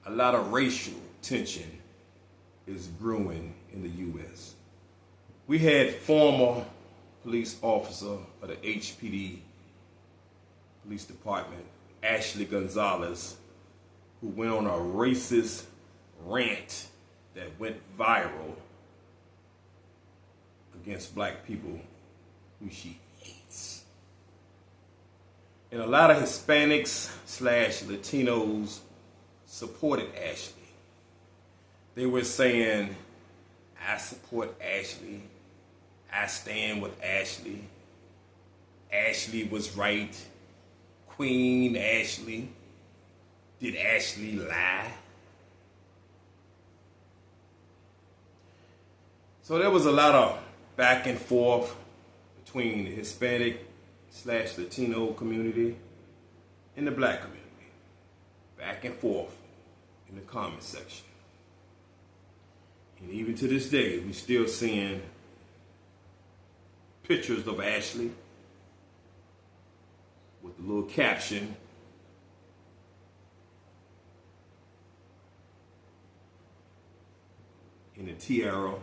a lot of racial tension is brewing in the U.S. We had former police officer of the HPD Police Department, Ashley Gonzalez, who went on a racist rant that went viral against black people who she hates. And a lot of Hispanics / Latinos supported Ashley. They were saying, I support Ashley. I stand with Ashley. Ashley was right. Queen Ashley. Did Ashley lie? So there was a lot of back and forth between the Hispanic / Latino community and the black community. Back and forth in the comment section. And even to this day, we're still seeing pictures of Ashley with the little caption, in the tiara,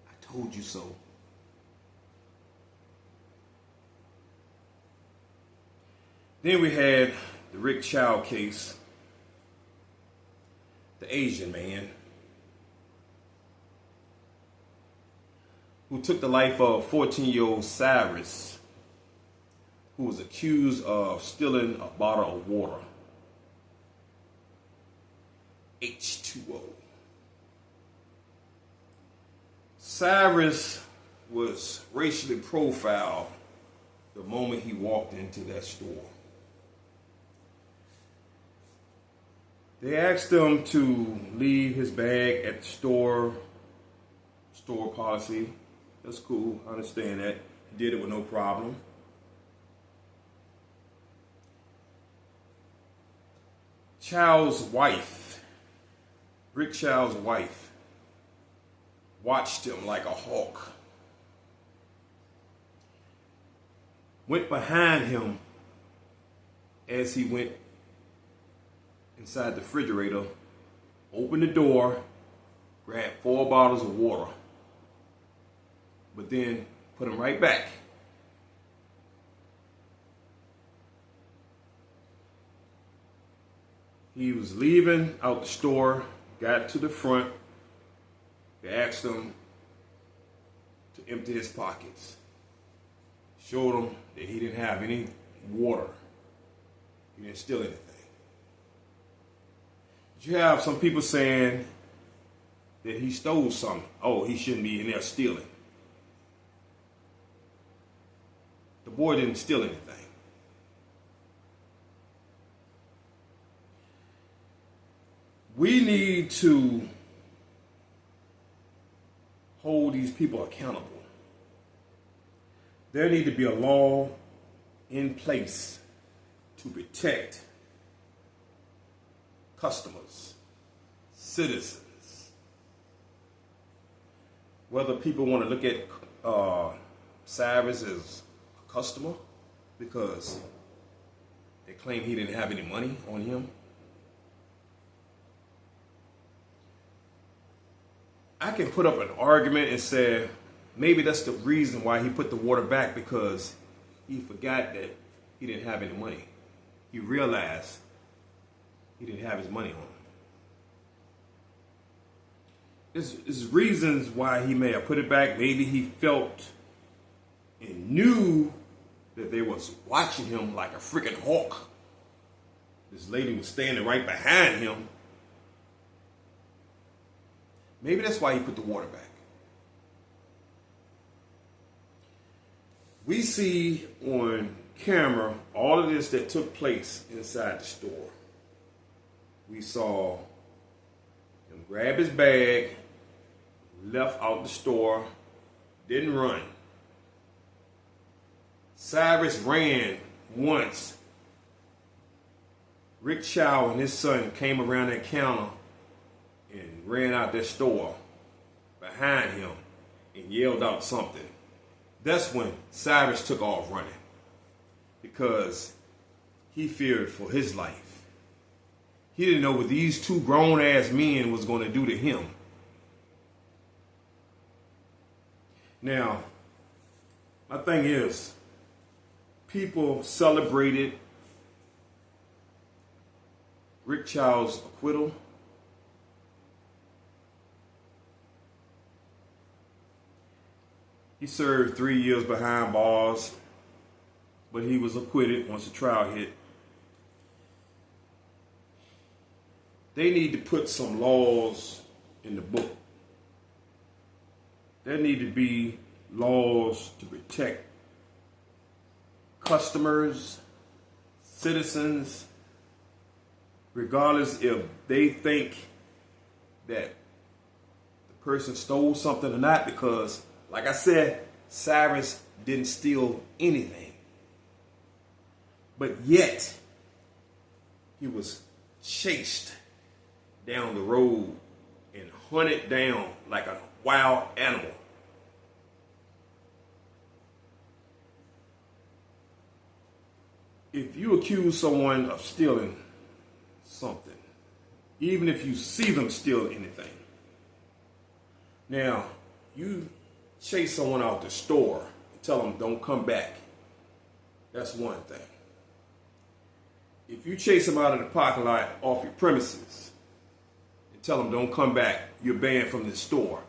I told you so. Then we had the Rick Child case, the Asian man who took the life of 14-year-old Cyrus, who was accused of stealing a bottle of water, H2O. Cyrus was racially profiled the moment he walked into that store. They asked him to leave his bag at the store policy. That's cool, I understand that. He did it with no problem. Child's wife, Rick Child's wife, watched him like a hawk. Went behind him as he went inside the refrigerator, opened the door, grabbed 4 bottles of water, but then put them right back. He was leaving out the store, got to the front, they asked him to empty his pockets. Showed him that he didn't have any water. He didn't steal anything. You have some people saying that he stole something. Oh, he shouldn't be in there stealing. The boy didn't steal anything. We need to hold these people accountable. There need to be a law in place to protect customers, citizens. Whether people want to look at Cyrus as a customer because they claim he didn't have any money on him. I can put up an argument and say maybe that's the reason why he put the water back, because he forgot that he didn't have any money. He realized he didn't have his money on him. There's reasons why he may have put it back. Maybe he felt and knew that they was watching him like a freaking hawk. This lady was standing right behind him. Maybe that's why he put the water back. We see on camera all of this that took place inside the store. We saw him grab his bag, left out the store, didn't run. Cyrus ran once. Rick Chow and his son came around that counter and ran out that store behind him and yelled out something. That's when Cyrus took off running, because he feared for his life. He didn't know what these two grown-ass men was going to do to him. Now, my thing is, people celebrated Rick Child's acquittal. He served 3 years behind bars, but he was acquitted once the trial hit. They need to put some laws in the book. There need to be laws to protect customers, citizens, regardless if they think that the person stole something or not, because, like I said, Cyrus didn't steal anything. But yet, he was chased down the road and hunted down like a wild animal. If you accuse someone of stealing something, even if you see them steal anything, now you chase someone out the store and tell them don't come back, that's one thing. If you chase them out of the parking lot off your premises and tell them don't come back, you're banned from the store,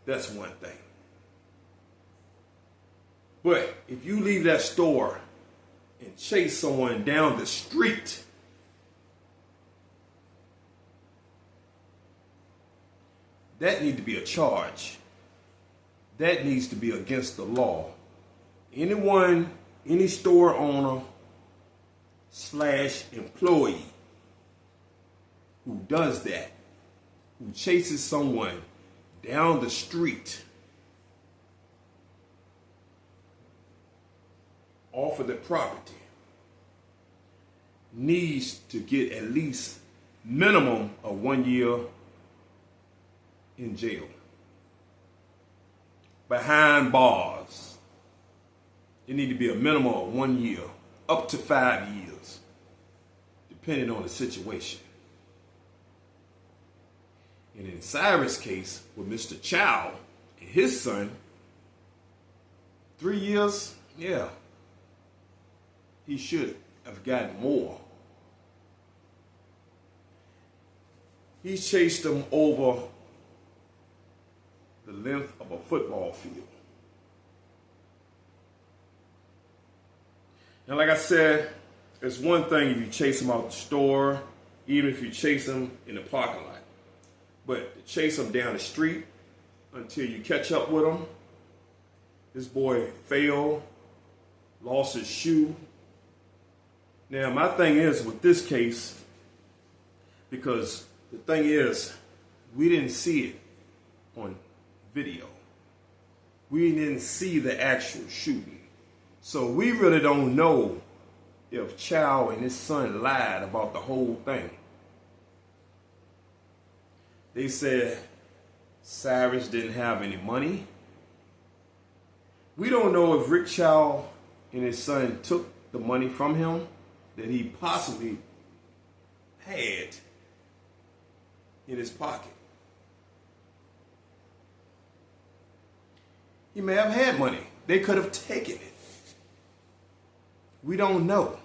that's one thing. But if you leave that store and chase someone down the street, that needs to be a charge. That needs to be against the law. Anyone, any store owner / employee who does that, who chases someone down the street off of the property, needs to get at least minimum of 1 year in jail. Behind bars, it need to be a minimum of 1 year, up to 5 years, depending on the situation. And in Cyrus' case, with Mr. Child and his son, 3 years, yeah, he should have gotten more. He chased them over the length of a football field. And like I said, it's one thing if you chase them out the store, even if you chase them in the parking lot. But to chase them down the street until you catch up with them, this boy failed, lost his shoe. Now, my thing is with this case, because the thing is, we didn't see it on video. We didn't see the actual shooting. So we really don't know if Chow and his son lied about the whole thing. They said Cyrus didn't have any money. We don't know if Rick Chow and his son took the money from him that he possibly had in his pocket. He may have had money. They could have taken it. We don't know.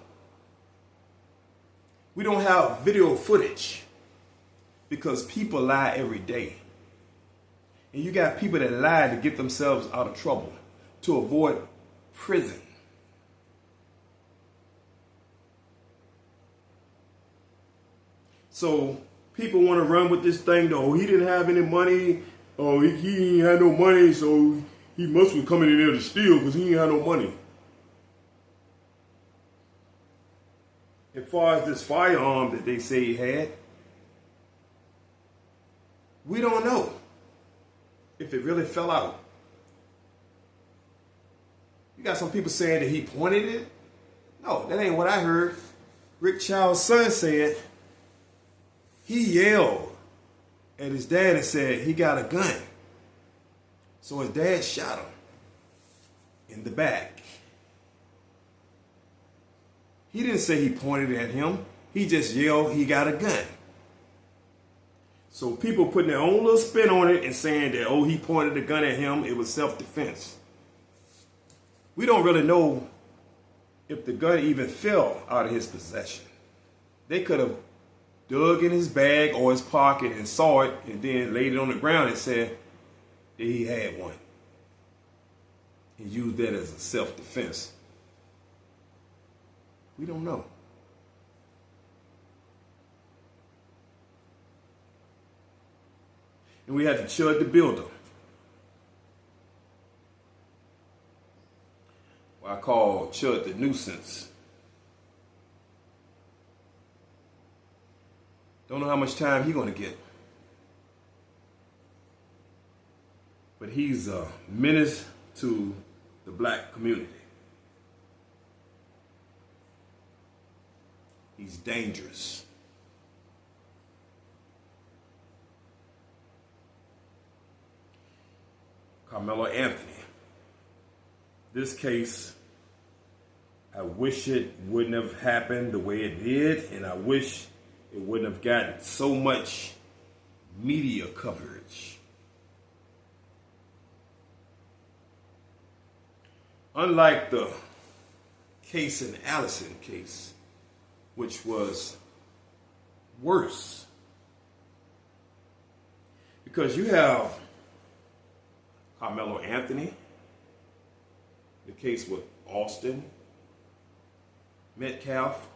We don't have video footage because people lie every day. And you got people that lie to get themselves out of trouble, to avoid prison. So people want to run with this thing, though. He didn't have any money. Oh, he ain't had no money, so he must be coming in there to steal because he ain't had no money. As far as this firearm that they say he had, we don't know if it really fell out. You got some people saying that he pointed it. No, that ain't what I heard. Rick Child's son said he yelled at his dad and said he got a gun. So his dad shot him in the back. He didn't say he pointed at him. He just yelled he got a gun. So people putting their own little spin on it and saying that, oh, he pointed the gun at him. It was self-defense. We don't really know if the gun even fell out of his possession. They could have dug in his bag or his pocket and saw it and then laid it on the ground and said that he had one. And used that as a self-defense. We don't know. And we had to Chud the Builder. Well, I call Chud the nuisance. Don't know how much time he's going to get. But he's a menace to the black community. He's dangerous. Carmelo Anthony. This case, I wish it wouldn't have happened the way it did, and I wish it wouldn't have gotten so much media coverage. Unlike the case in Allison case, which was worse, because you have Carmelo Anthony, the case with Austin Metcalf,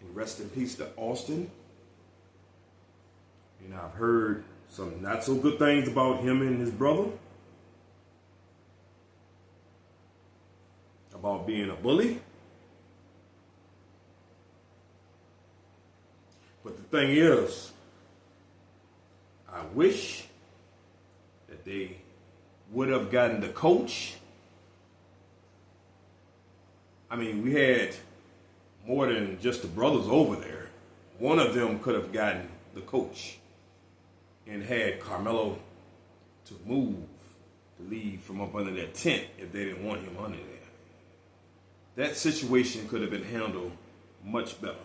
and rest in peace to Austin. And I've heard some not so good things about him and his brother, about being a bully. But the thing is, I wish that they would have gotten the coach. I mean, we had more than just the brothers over there. One of them could have gotten the coach and had Carmelo to move, to leave from up under that tent if they didn't want him under there. That situation could have been handled much better.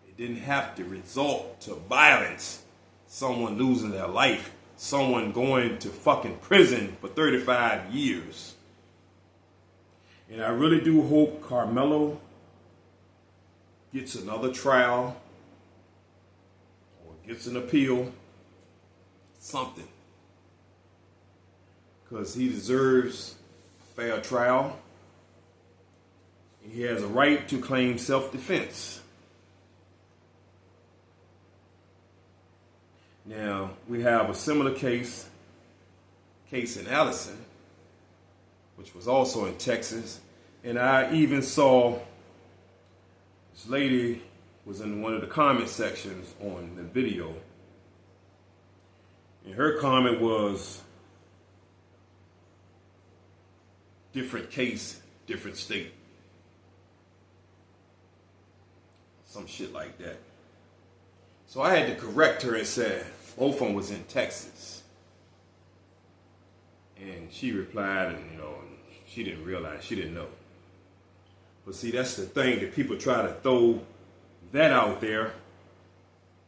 It didn't have to resort to violence, someone losing their life, someone going to fucking prison for 35 years. And I really do hope Carmelo gets another trial or gets an appeal, something. Because he deserves a fair trial. He has a right to claim self-defense. Now, we have a similar case in Allison, which was also in Texas. And I even saw this lady was in one of the comment sections on the video. And her comment was, different case, different state. Some shit like that. So I had to correct her and said both of them was in Texas. And she replied, and she didn't realize, she didn't know. But see, that's the thing, that people try to throw that out there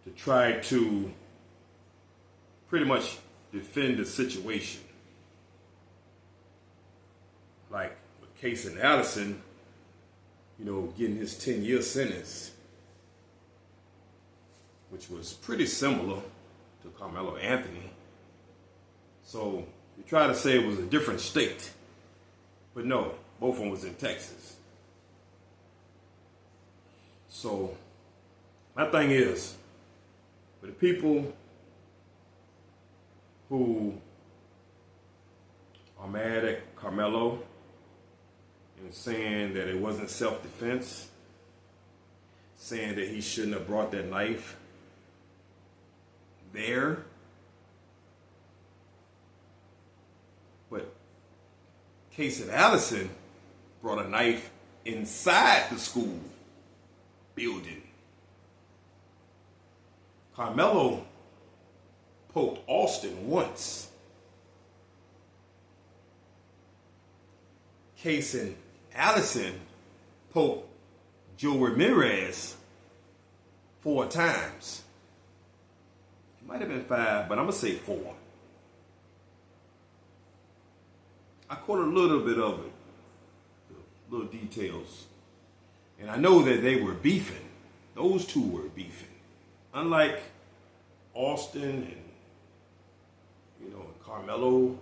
to try to pretty much defend the situation. Like with case in Allison, getting his 10-year sentence, which was pretty similar to Carmelo Anthony. So you try to say it was a different state, but no, both of them was in Texas. So my thing is, for the people who are mad at Carmelo and saying that it wasn't self-defense, saying that he shouldn't have brought that knife there, but Case at Allison brought a knife inside the school building. Carmelo poked Austin once. Case in Allison poked Joe Ramirez 4 times. It might have been 5, but I'm going to say 4. I caught a little bit of it, little details. And I know that they were beefing. Those two were beefing. Unlike Austin and, Carmelo,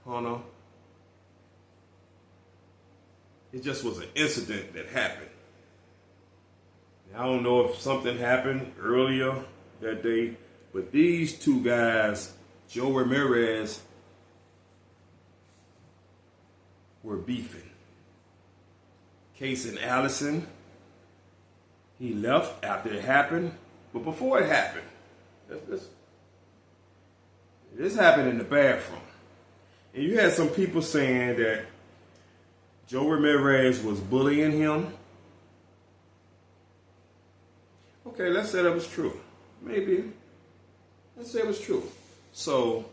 Hunter. It just was an incident that happened. I don't know if something happened earlier that day, but these two guys, Joe Ramirez, were beefing. Casey Allison, he left after it happened, but before it happened, this happened in the bathroom. And you had some people saying that Joe Ramirez was bullying him. Okay, let's say that was true. Maybe. Let's say it was true. So,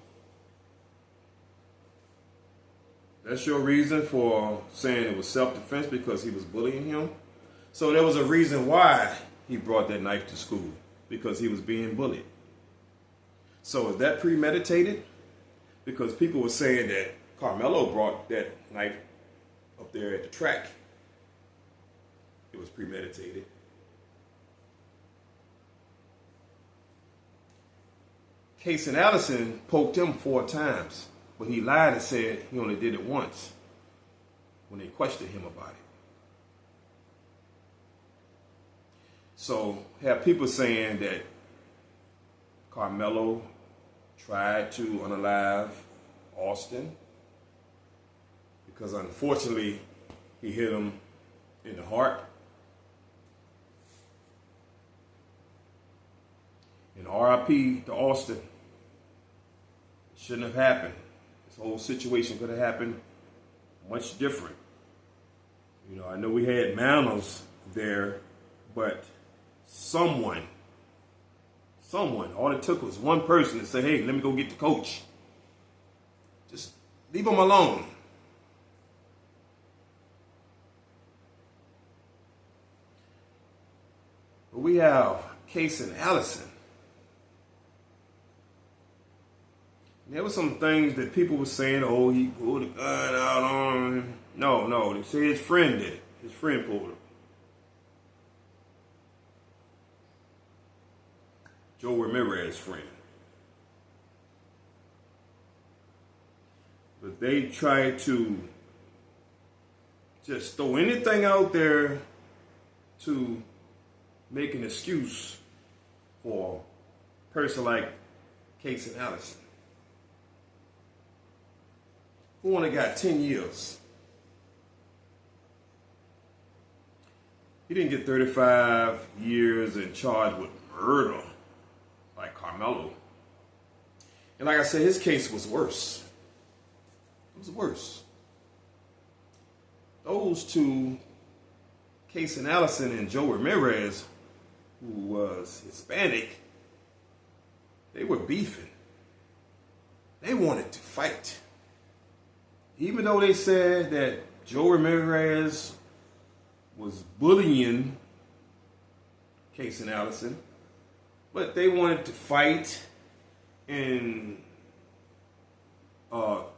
that's your reason for saying it was self-defense because he was bullying him? So there was a reason why he brought that knife to school, because he was being bullied. So is that premeditated? Because people were saying that Carmelo brought that knife up there at the track. It was premeditated. Casey Allison poked him 4 times, but he lied and said he only did it once when they questioned him about it. So have people saying that Carmelo tried to unalive Austin because unfortunately he hit him in the heart. And RIP to Austin. It shouldn't have happened. This whole situation could have happened much different. I know we had manners there, but someone, all it took was one person to say, hey, let me go get the coach. Just leave him alone. But we have Casey Allison. There were some things that people were saying, oh, he pulled a gun out on him. No, they say his friend did it. His friend pulled it. Joe Ramirez's friend. But they tried to just throw anything out there to make an excuse for a person like Casey Allison, who only got 10 years. He didn't get 35 years and charged with murder like Carmelo. And like I said, his case was worse. It was worse. Those two, Casey Allison and Joe Ramirez, who was Hispanic, they were beefing. They wanted to fight. Even though they said that Joe Ramirez was bullying Casey Allison, but they wanted to fight, and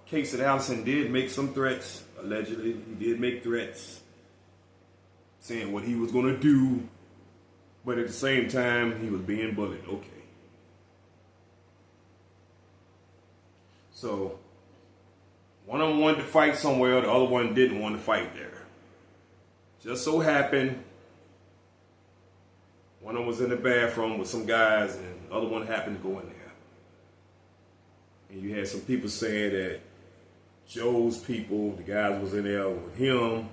Casey Allison did make some threats. Allegedly, he did make threats, saying what he was going to do, but at the same time, he was being bullied. Okay. So, one of them wanted to fight somewhere, the other one didn't want to fight there. Just so happened, one of them was in the bathroom with some guys, and the other one happened to go in there. And you had some people saying that Joe's people, the guys was in there with him,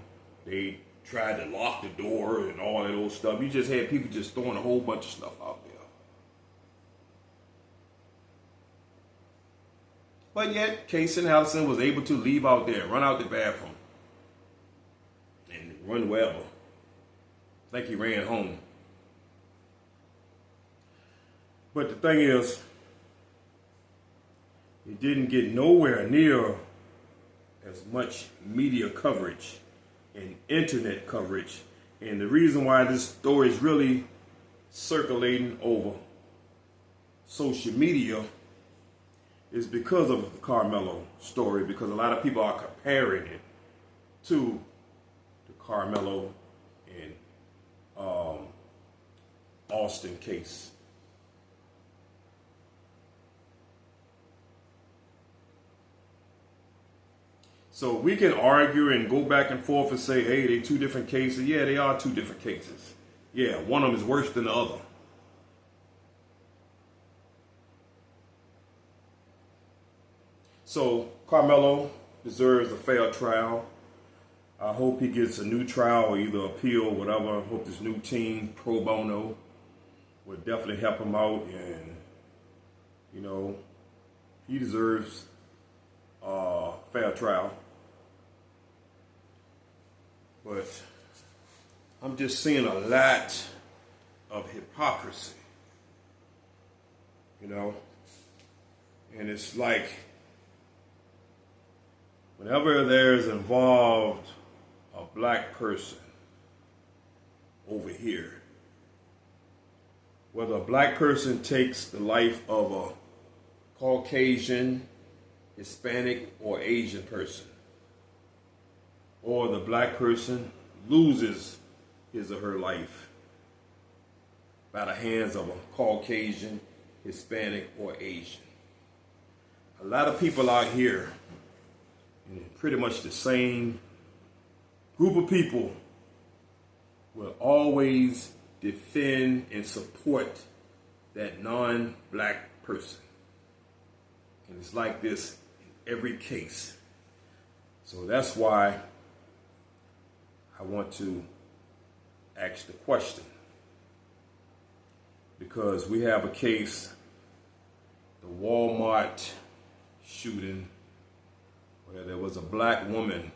they tried to lock the door and all that old stuff. You just had people just throwing a whole bunch of stuff out there. But yet, Casey Allison was able to leave out there, run out the bathroom, and run wherever. Like he ran home. But the thing is, it didn't get nowhere near as much media coverage and internet coverage. And the reason why this story is really circulating over social media is because of the Carmelo story, because a lot of people are comparing it to the Carmelo and Austin case. So we can argue and go back and forth and say, hey, they're two different cases. Yeah, they are two different cases. Yeah, one of them is worse than the other. So Carmelo deserves a fair trial. I hope he gets a new trial or either appeal or whatever. I hope this new team, pro bono, will definitely help him out. And, you know, he deserves a fair trial. But I'm just seeing a lot of hypocrisy, you know? And it's like, whenever there's involved a black person over here, whether a black person takes the life of a Caucasian, Hispanic, or Asian person, or the black person loses his or her life by the hands of a Caucasian, Hispanic, or Asian. A lot of people out here, pretty much the same group of people, will always defend and support that non-black person. And it's like this in every case. So that's why I want to ask the question. Because we have a case, the Walmart shooting, where there was a black woman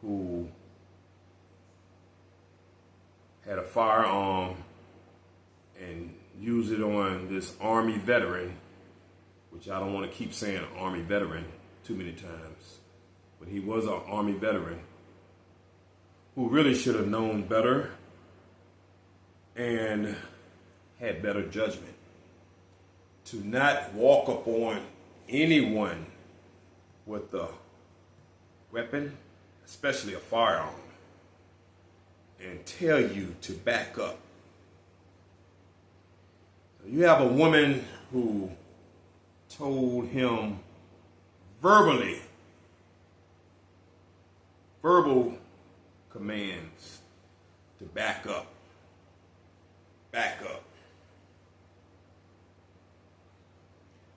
who had a firearm and used it on this Army veteran, which I don't want to keep saying Army veteran too many times, but he was an Army veteran who really should have known better and had better judgment to not walk up on anyone with a weapon, especially a firearm, and tell you to back up. So you have a woman who told him verbal commands to back up.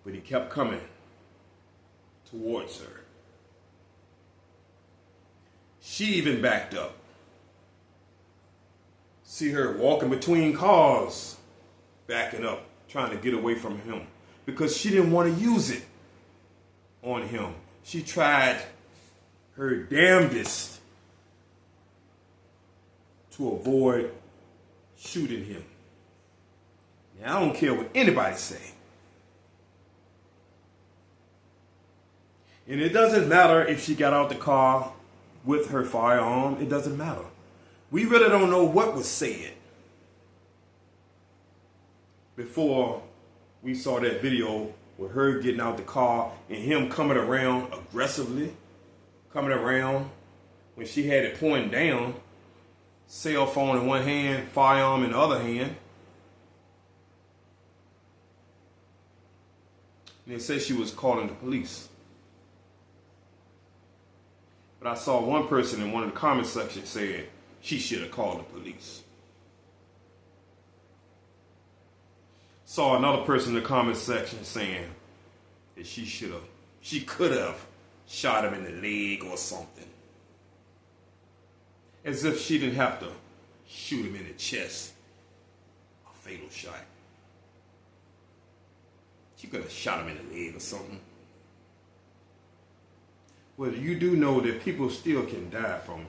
But he kept coming towards her. She even backed up. See her walking between cars, backing up, trying to get away from him, because she didn't want to use it on him. She tried her damnedest to avoid shooting him. Now, I don't care what anybody say. And it doesn't matter if she got out the car with her firearm. It doesn't matter. We really don't know what was said before we saw that video with her getting out the car and him coming around aggressively, coming around when she had it pointing down, cell phone in one hand, firearm in the other hand. And they said she was calling the police. But I saw one person in one of the comment sections said she should have called the police. Saw another person in the comment section saying that she could have shot him in the leg or something. As if she didn't have to shoot him in the chest. A fatal shot. She could have shot him in the leg or something. Well, you do know that people still can die from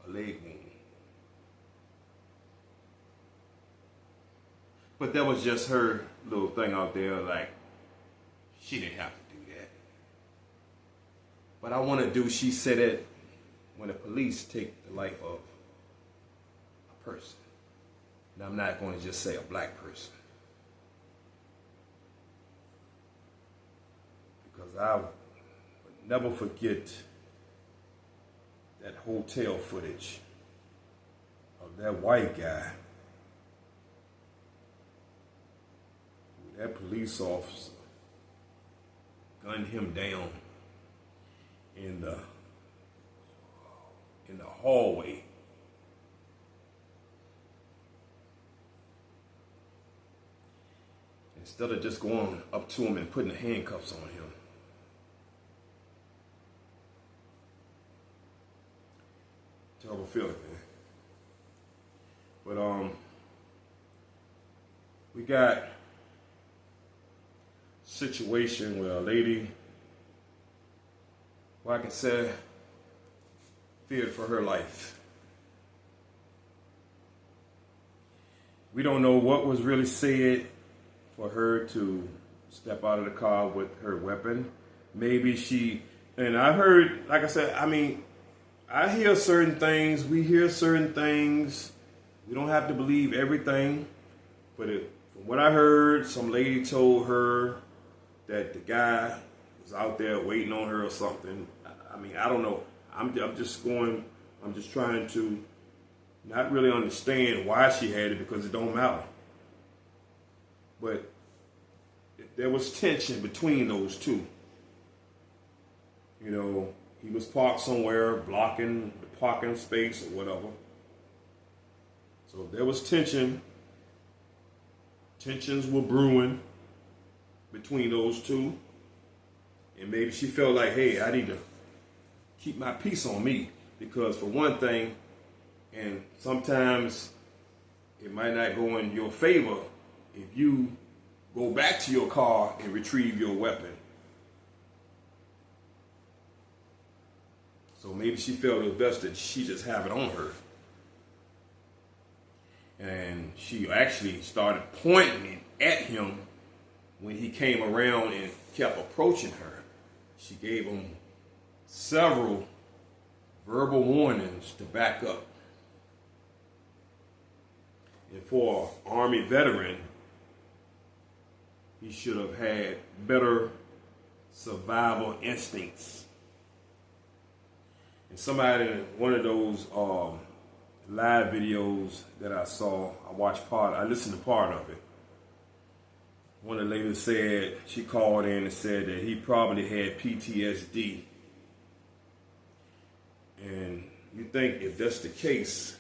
a leg wound. But that was just her little thing out there, like, she didn't have to do that. But I want to do, she said it when the police take the life of a person. And I'm not going to just say a black person. Because I would never forget that hotel footage of that white guy, that police officer gunned him down in the hallway. Instead of just going up to him and putting the handcuffs on him. Terrible feeling, man. But we got a situation where a lady, well, I can say, feared for her life. We don't know what was really said for her to step out of the car with her weapon. Maybe she, and I heard, like I said, I mean, I hear certain things, we hear certain things. We don't have to believe everything. But from what I heard, some lady told her that the guy was out there waiting on her or something. I mean, I don't know. I'm just trying to not really understand why she had it, because it don't matter. But if there was tension between those two, you know, he was parked somewhere blocking the parking space or whatever. So if there was tensions were brewing between those two. And maybe she felt like, hey, I need to keep my peace on me. Because for one thing, and sometimes it might not go in your favor if you go back to your car and retrieve your weapon. So maybe she felt it was best that she just have it on her. And she actually started pointing it at him when he came around and kept approaching her. She gave him several verbal warnings to back up. And for an Army veteran, he should have had better survival instincts. And somebody in one of those live videos that I saw, I listened to part of it. One of the ladies said, she called in and said that he probably had PTSD. And you think if that's the case,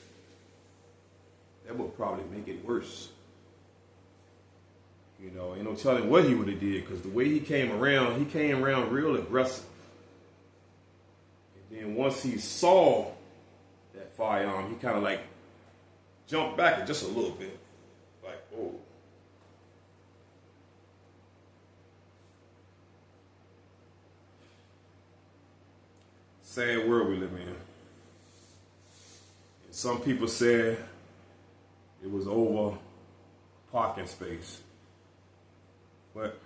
that would probably make it worse. You know, ain't no telling what he would have did, because the way he came around real aggressive. And then once he saw that firearm, he kind of like jumped back just a little bit. Like, oh. Sad world we live in. And some people said it was over parking space. But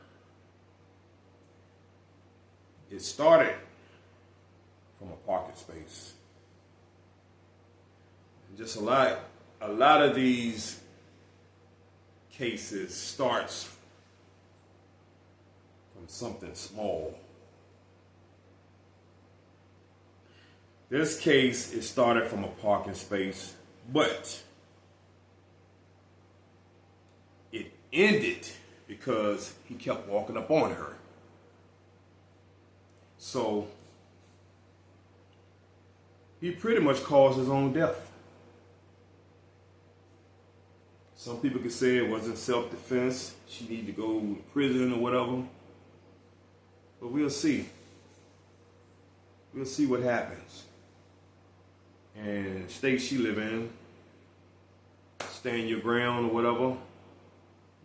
it started from a parking space. And just a lot of these cases starts from something small. This case, it started from a parking space, but it ended because he kept walking up on her. So he pretty much caused his own death. Some people could say it wasn't self-defense. She needed to go to prison or whatever. But we'll see. We'll see what happens. And the state she live in, stand your ground or whatever. You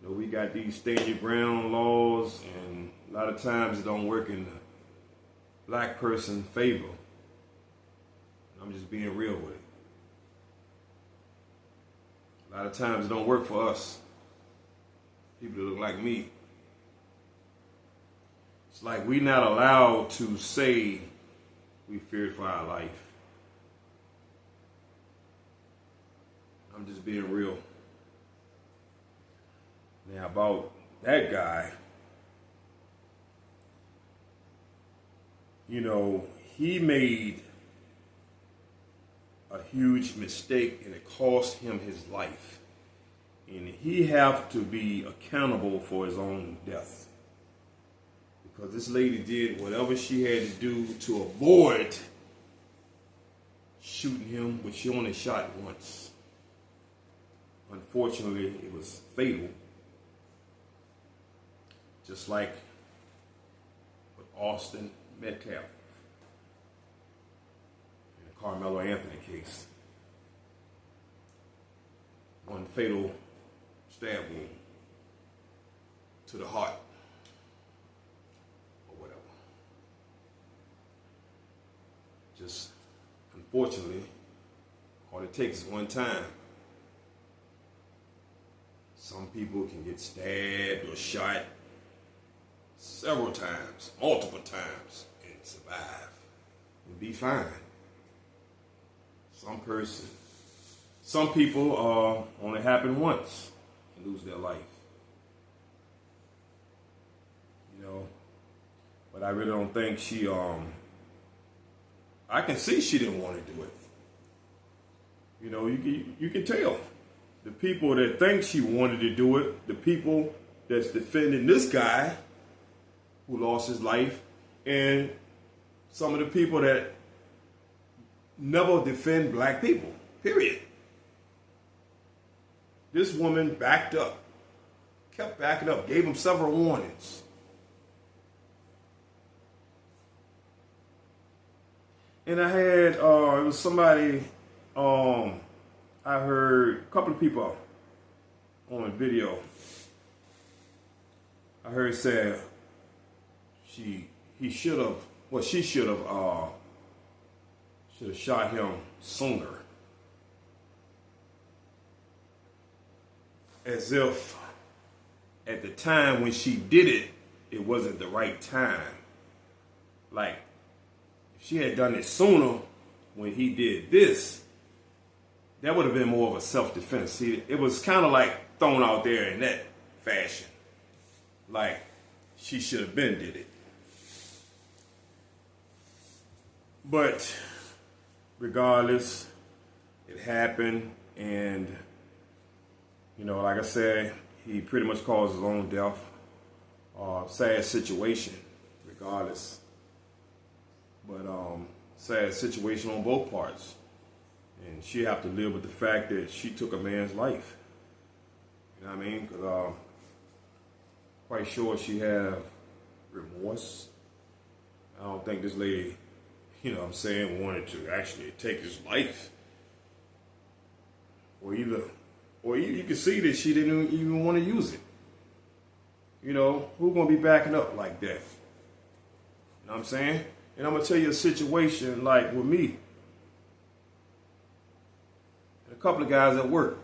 know, we got these stand your ground laws, and a lot of times it don't work in the black person's favor. I'm just being real with it. A lot of times it don't work for us, people that look like me. It's like we're not allowed to say we feared for our life. I'm just being real. Now about that guy, you know, he made a huge mistake and it cost him his life. And he have to be accountable for his own death. Because this lady did whatever she had to do to avoid shooting him, but she only shot once. Unfortunately, it was fatal. Just like with Austin Metcalf in the Carmelo Anthony case. One fatal stab wound to the heart or whatever. Just unfortunately, all it takes is one time. Some people can get stabbed or shot several times, multiple times, and survive and be fine. Some people only happen once and lose their life. You know, but I really don't think she, I can see she didn't want to do it. You know, you can tell. The people that think she wanted to do it, the people that's defending this guy who lost his life, and some of the people that never defend black people, period. This woman backed up, kept backing up, gave him several warnings. And I had, it was somebody, I heard a couple of people on video. I heard say she should have shot him sooner. As if at the time when she did it, it wasn't the right time. Like, if she had done it sooner when he did this, that would have been more of a self-defense. See, it was kind of like thrown out there in that fashion. Like, she should have been did it. But regardless, it happened, and you know, like I said, he pretty much caused his own death. Sad situation, regardless. But sad situation on both parts. And she have to live with the fact that she took a man's life. You know what I mean? Because quite sure she have remorse. I don't think this lady, you know what I'm saying, wanted to actually take his life. Or you can see that she didn't even want to use it. You know, who's going to be backing up like that? You know what I'm saying? And I'm going to tell you a situation like with me. And a couple of guys at work.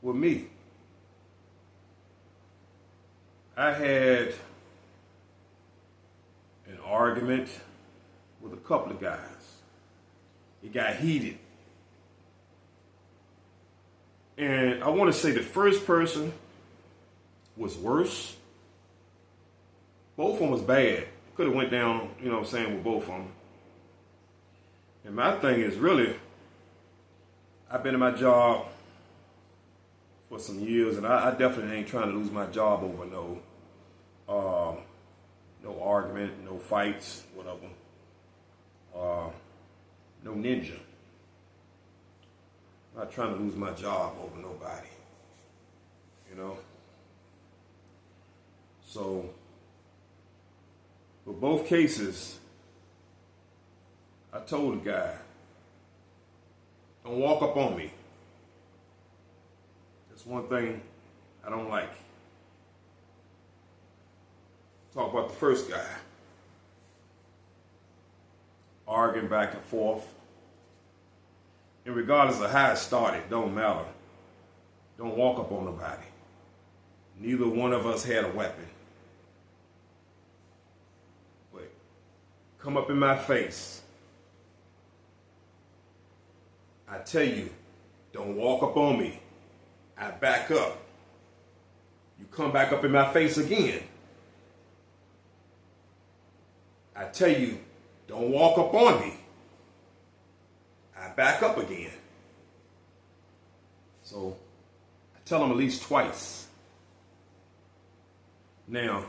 With me. I had an argument with a couple of guys. It got heated. And I want to say the first person was worse. Both of them was bad. Could have went down, you know what I'm saying, with both of them. And my thing is really, I've been in my job for some years, and I definitely ain't trying to lose my job over no argument, no fights, whatever. No ninja. I'm not trying to lose my job over nobody, you know. So, for both cases, I told the guy, don't walk up on me. That's one thing I don't like. Talk about the first guy. Arguing back and forth. And regardless of how it started, don't matter. Don't walk up on nobody. Neither one of us had a weapon. But come up in my face. I tell you, Don't walk up on me. I back up. You come back up in my face again. I tell you, don't walk up on me. I back up again. So I tell them at least twice. Now,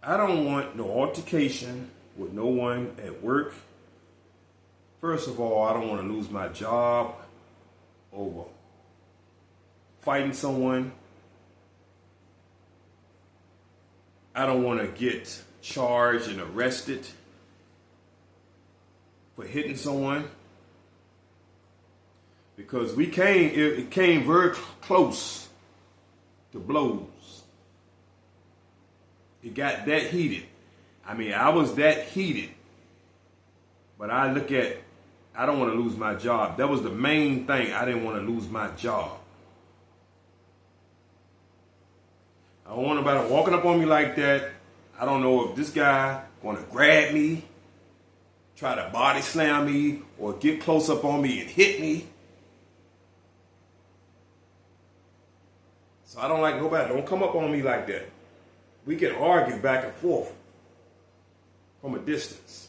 I don't want no altercation with no one at work. First of all, I don't want to lose my job over fighting someone. I don't want to get charged and arrested for hitting someone, because it came very close to blows. It got that heated. I mean, I was that heated, but I don't want to lose my job. That was the main thing. I didn't want to lose my job. I don't want nobody walking up on me like that. I don't know if this guy going to grab me, try to body slam me, or get close up on me and hit me. So I don't like nobody. Don't come up on me like that. We can argue back and forth from a distance.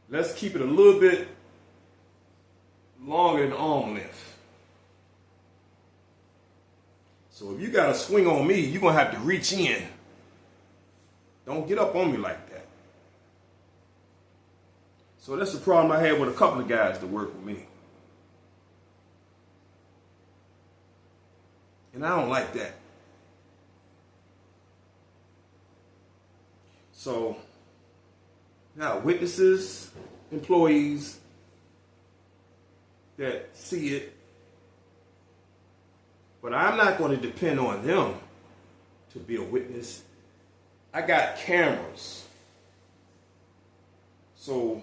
Let's keep it a little bit longer than arm length. So if you got to swing on me, you're going to have to reach in. Don't get up on me like that. So that's the problem I had with a couple of guys that work with me. And I don't like that. So, now witnesses, employees that see it, but I'm not going to depend on them to be a witness. I got cameras. So,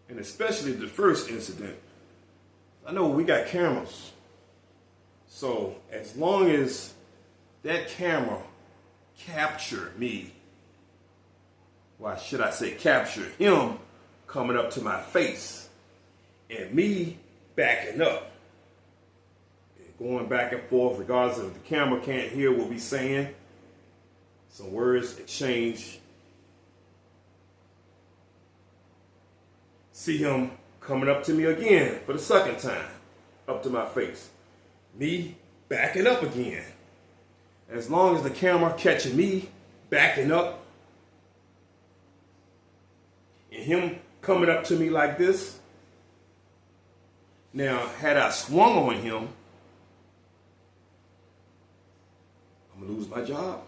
and especially the first incident, I know we got cameras. So, as long as that camera captured me, why should I say capture him coming up to my face and me backing up and going back and forth, regardless if the camera can't hear what we're saying, some words exchanged. See him coming up to me again for the second time, up to my face. Me backing up again. As long as the camera catching me backing up, and him coming up to me like this. Now, had I swung on him, I'm going to lose my job.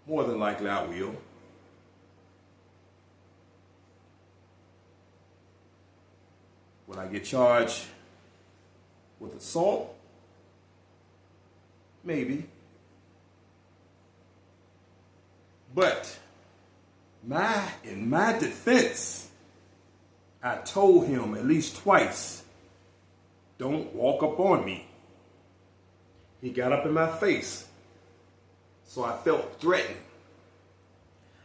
More than likely I will. Will I get charged with assault? Maybe. But in my defense, I told him at least twice, don't walk up on me. He got up in my face, so I felt threatened.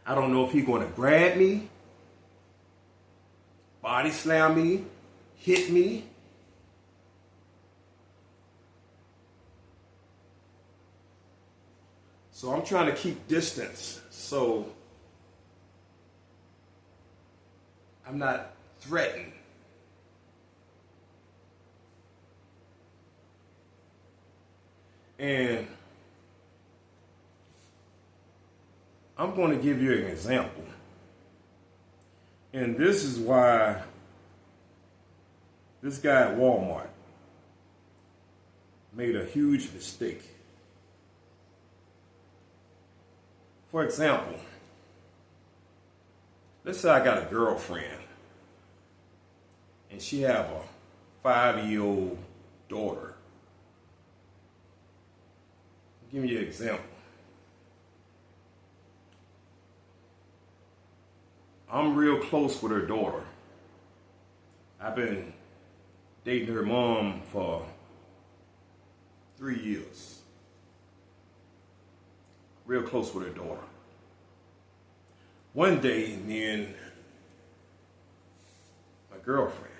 I don't know if he's going to grab me, body slam me, hit me. So I'm trying to keep distance, so I'm not threatened. And I'm going to give you an example. And this is why this guy at Walmart made a huge mistake. For example, let's say I got a girlfriend and she have a 5-year-old daughter. Give me an example. I'm real close with her daughter. I've been dating her mom for 3 years. Real close with her daughter. One day, me and my girlfriend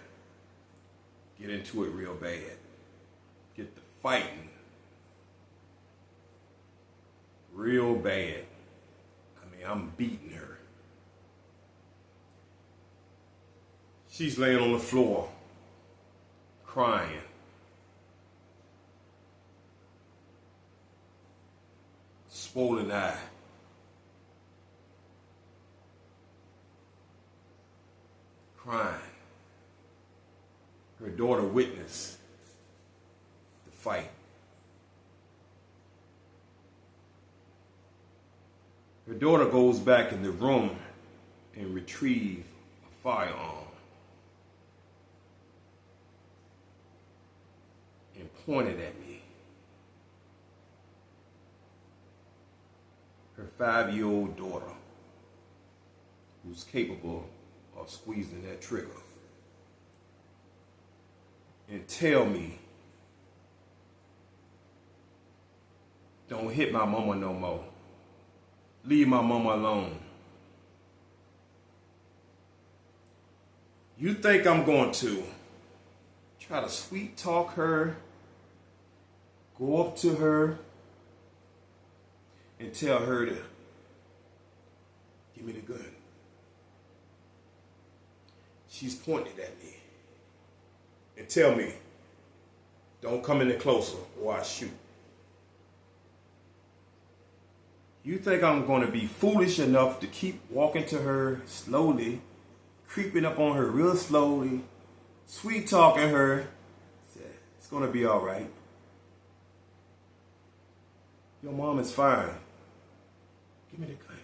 get into it real bad. Get to fighting real bad. I mean, I'm beating her. She's laying on the floor, crying. Swollen eye. Crying. Her daughter witnessed the fight. Her daughter goes back in the room and retrieves a firearm and pointed at me. Her 5-year-old daughter, who's capable of squeezing that trigger, and tell me, don't hit my mama no more. Leave my mama alone. You think I'm going to try to sweet talk her, go up to her, and tell her to give me the gun? She's pointing at me and tell me, don't come any closer or I shoot. You think I'm going to be foolish enough to keep walking to her slowly, creeping up on her real slowly, sweet talking her? It's going to be all right. Your mom is fine. Give me the gun.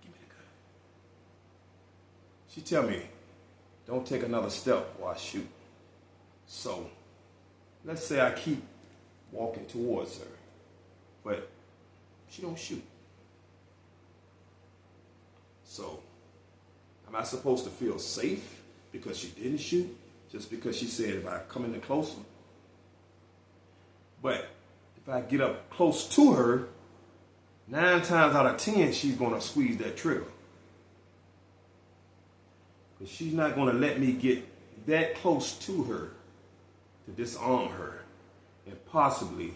Give me the gun. She tell me, don't take another step or I shoot. So, let's say I keep walking towards her, but she don't shoot. So, am I supposed to feel safe because she didn't shoot? Just because she said if I come any closer? But if I get up close to her, 9 times out of 10, she's going to squeeze that trigger. But she's not going to let me get that close to her to disarm her and possibly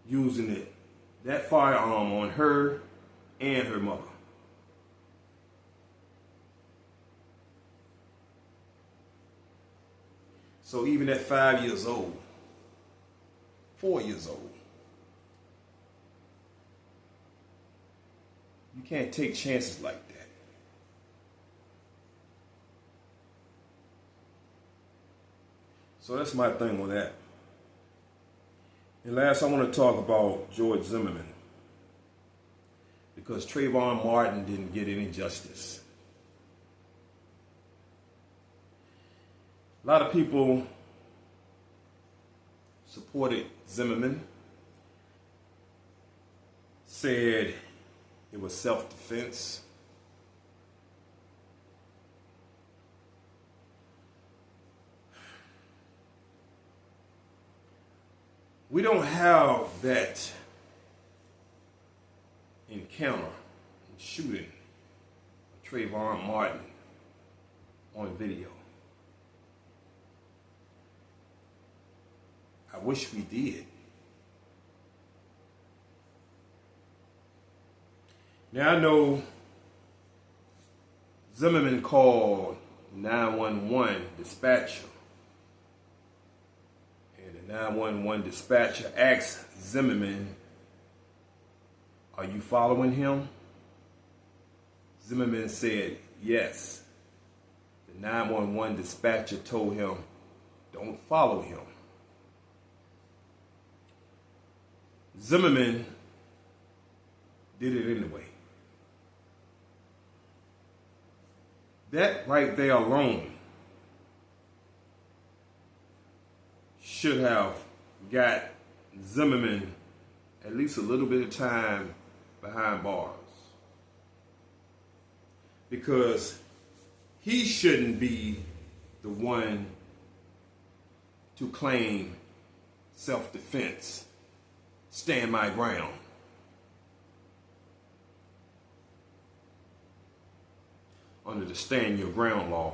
using that firearm on her and her mother. So even at 5 years old, 4 years old, you can't take chances like that. So that's my thing with that. And last, I want to talk about George Zimmerman, because Trayvon Martin didn't get any justice. A lot of people supported Zimmerman, said it was self-defense. We don't have that encounter and shooting of Trayvon Martin on video. I wish we did. Now I know Zimmerman called 911 dispatcher, and the 911 dispatcher asked Zimmerman, "Are you following him?" Zimmerman said yes. The 911 dispatcher told him, "Don't follow him." Zimmerman did it anyway. That right there alone should have got Zimmerman at least a little bit of time behind bars, because he shouldn't be the one to claim self-defense, stand my ground. under the stand your ground law.